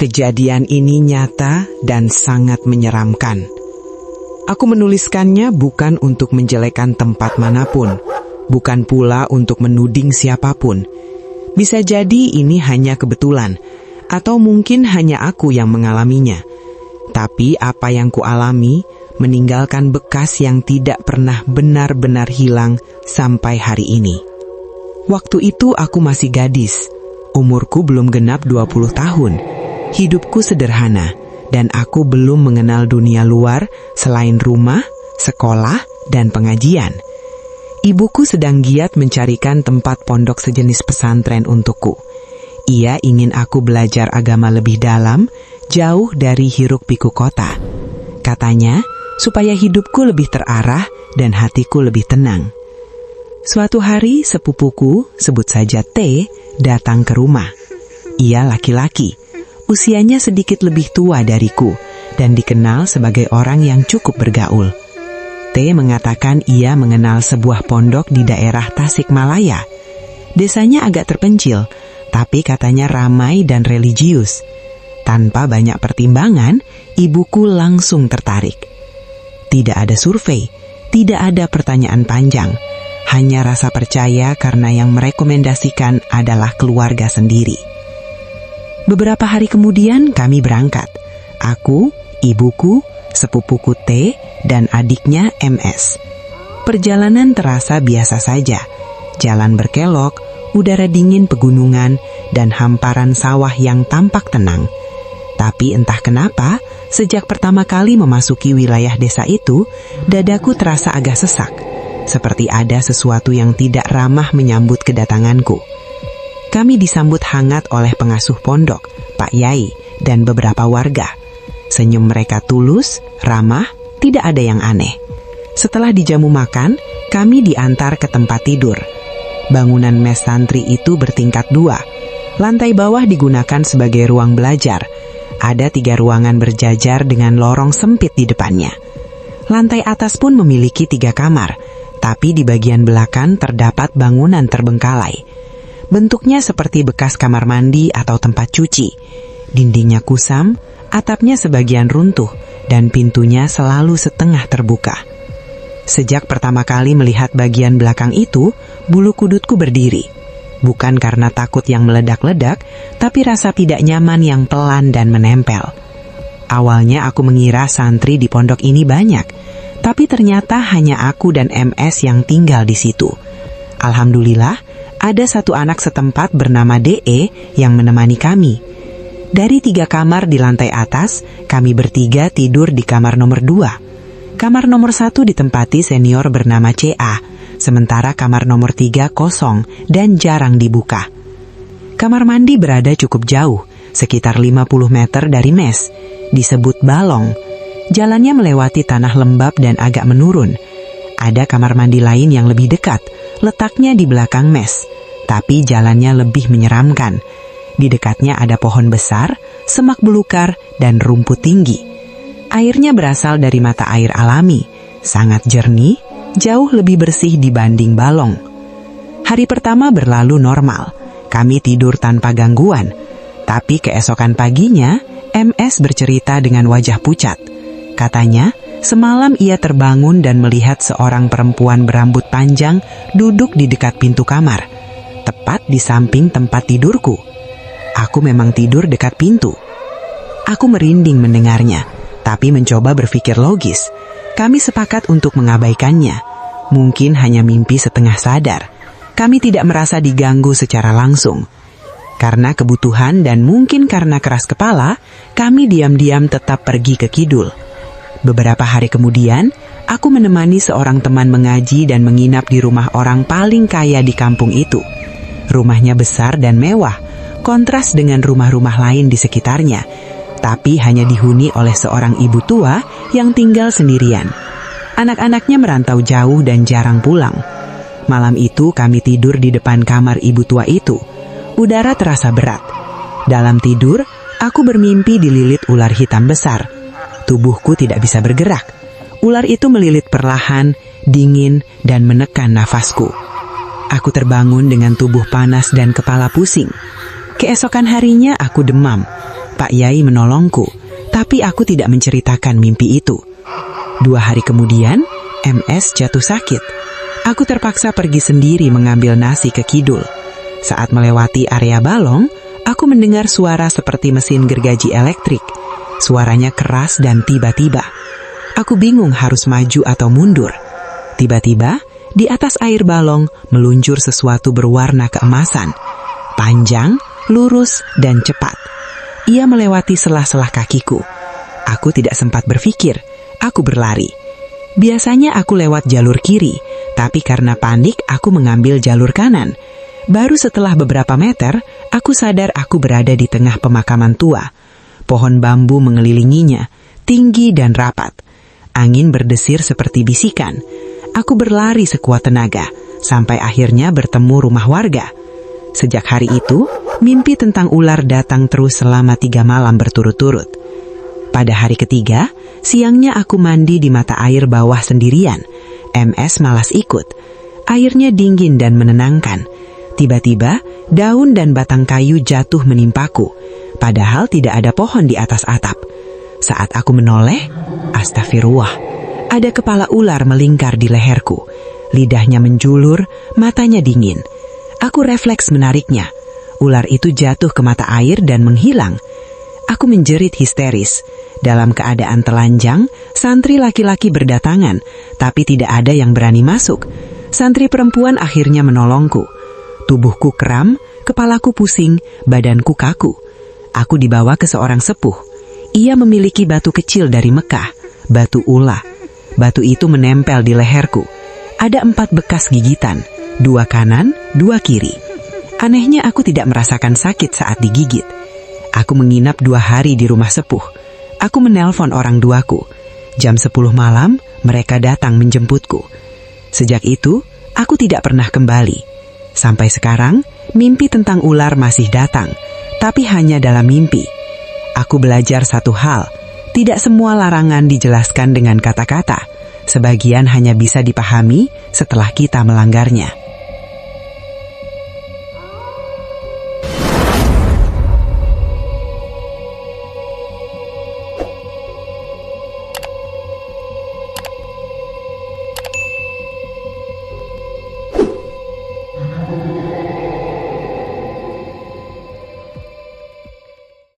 Kejadian ini nyata dan sangat menyeramkan. Aku menuliskannya bukan untuk menjelekkan tempat manapun, bukan pula untuk menuding siapapun. Bisa jadi ini hanya kebetulan, atau mungkin hanya aku yang mengalaminya. Tapi apa yang kualami meninggalkan bekas yang tidak pernah benar-benar hilang sampai hari ini. Waktu itu aku masih gadis, umurku belum genap 20 tahun. Hidupku sederhana, dan aku belum mengenal dunia luar selain rumah, sekolah, dan pengajian. Ibuku sedang giat mencarikan tempat pondok sejenis pesantren untukku. Ia ingin aku belajar agama lebih dalam, jauh dari hiruk-pikuk kota. Katanya, supaya hidupku lebih terarah dan hatiku lebih tenang. Suatu hari sepupuku, sebut saja T, datang ke rumah. Ia laki-laki, usianya sedikit lebih tua dariku dan dikenal sebagai orang yang cukup bergaul. T mengatakan ia mengenal sebuah pondok di daerah Tasikmalaya. Desanya agak terpencil, tapi katanya ramai dan religius. Tanpa banyak pertimbangan, ibuku langsung tertarik. Tidak ada survei, tidak ada pertanyaan panjang, hanya rasa percaya karena yang merekomendasikan adalah keluarga sendiri. Beberapa hari kemudian kami berangkat. Aku, ibuku, sepupuku T, dan adiknya MS. Perjalanan terasa biasa saja. Jalan berkelok, udara dingin pegunungan, dan hamparan sawah yang tampak tenang. Tapi entah kenapa, sejak pertama kali memasuki wilayah desa itu, dadaku terasa agak sesak. Seperti ada sesuatu yang tidak ramah menyambut kedatanganku. Kami disambut hangat oleh pengasuh pondok, Pak Yai, dan beberapa warga. Senyum mereka tulus, ramah, tidak ada yang aneh. Setelah dijamu makan, kami diantar ke tempat tidur. Bangunan mes santri itu bertingkat 2. Lantai bawah digunakan sebagai ruang belajar. Ada 3 ruangan berjajar dengan lorong sempit di depannya. Lantai atas pun memiliki 3 kamar, tapi di bagian belakang terdapat bangunan terbengkalai. Bentuknya seperti bekas kamar mandi atau tempat cuci. Dindingnya kusam, atapnya sebagian runtuh, dan pintunya selalu setengah terbuka. Sejak pertama kali melihat bagian belakang itu, bulu kudutku berdiri. Bukan karena takut yang meledak-ledak, tapi rasa tidak nyaman yang pelan dan menempel. Awalnya aku mengira santri di pondok ini banyak, tapi ternyata hanya aku dan MS yang tinggal di situ. Alhamdulillah, ada satu anak setempat bernama DE yang menemani kami. Dari 3 kamar di lantai atas, kami bertiga tidur di kamar nomor 2. Kamar nomor 1 ditempati senior bernama CA, sementara kamar nomor 3 kosong dan jarang dibuka. Kamar mandi berada cukup jauh, sekitar 50 meter dari mes. Disebut balong. Jalannya melewati tanah lembab dan agak menurun. Ada kamar mandi lain yang lebih dekat, letaknya di belakang mes, tapi jalannya lebih menyeramkan. Di dekatnya ada pohon besar, semak belukar, dan rumput tinggi. Airnya berasal dari mata air alami, sangat jernih, jauh lebih bersih dibanding balong. Hari pertama berlalu normal, kami tidur tanpa gangguan. Tapi keesokan paginya, MS bercerita dengan wajah pucat. Katanya, semalam ia terbangun dan melihat seorang perempuan berambut panjang duduk di dekat pintu kamar, tepat di samping tempat tidurku. Aku memang tidur dekat pintu. Aku merinding mendengarnya, tapi mencoba berpikir logis. Kami sepakat untuk mengabaikannya. Mungkin hanya mimpi setengah sadar. Kami tidak merasa diganggu secara langsung. Karena kebutuhan dan mungkin karena keras kepala, kami diam-diam tetap pergi ke kidul. Beberapa hari kemudian, aku menemani seorang teman mengaji dan menginap di rumah orang paling kaya di kampung itu. Rumahnya besar dan mewah, kontras dengan rumah-rumah lain di sekitarnya, tapi hanya dihuni oleh seorang ibu tua yang tinggal sendirian. Anak-anaknya merantau jauh dan jarang pulang. Malam itu kami tidur di depan kamar ibu tua itu. Udara terasa berat. Dalam tidur, aku bermimpi dililit ular hitam besar. Tubuhku tidak bisa bergerak. Ular itu melilit perlahan, dingin, dan menekan nafasku. Aku terbangun dengan tubuh panas dan kepala pusing. Keesokan harinya aku demam. Pak Yai menolongku, tapi aku tidak menceritakan mimpi itu. 2 hari kemudian, MS jatuh sakit. Aku terpaksa pergi sendiri mengambil nasi ke kidul. Saat melewati area balong, aku mendengar suara seperti mesin gergaji elektrik. Suaranya keras dan tiba-tiba. Aku bingung harus maju atau mundur. Tiba-tiba, di atas air balong meluncur sesuatu berwarna keemasan. Panjang, lurus, dan cepat. Ia melewati sela-sela kakiku. Aku tidak sempat berpikir, aku berlari. Biasanya aku lewat jalur kiri, tapi karena panik aku mengambil jalur kanan. Baru setelah beberapa meter, aku sadar aku berada di tengah pemakaman tua. Pohon bambu mengelilinginya, tinggi dan rapat. Angin berdesir seperti bisikan. Aku berlari sekuat tenaga, sampai akhirnya bertemu rumah warga. Sejak hari itu, mimpi tentang ular datang terus selama 3 malam berturut-turut. Pada hari ketiga, siangnya aku mandi di mata air bawah sendirian. MS malas ikut. Airnya dingin dan menenangkan. Tiba-tiba, daun dan batang kayu jatuh menimpaku. Padahal tidak ada pohon di atas atap. Saat aku menoleh, astagfirullah, ada kepala ular melingkar di leherku. Lidahnya menjulur, matanya dingin. Aku refleks menariknya. Ular itu jatuh ke mata air dan menghilang. Aku menjerit histeris. Dalam keadaan telanjang, santri laki-laki berdatangan, tapi tidak ada yang berani masuk. Santri perempuan akhirnya menolongku. Tubuhku kram, kepalaku pusing, badanku kaku. Aku dibawa ke seorang sepuh. Ia memiliki batu kecil dari Mekah, batu ula. Batu itu menempel di leherku. Ada 4 bekas gigitan, 2 kanan, 2 kiri. Anehnya aku tidak merasakan sakit saat digigit. Aku menginap 2 hari di rumah sepuh. Aku menelpon orang tuaku. Jam 10 malam, mereka datang menjemputku. Sejak itu, aku tidak pernah kembali. Sampai sekarang, mimpi tentang ular masih datang, tapi hanya dalam mimpi. Aku belajar satu hal, tidak semua larangan dijelaskan dengan kata-kata. Sebagian hanya bisa dipahami setelah kita melanggarnya.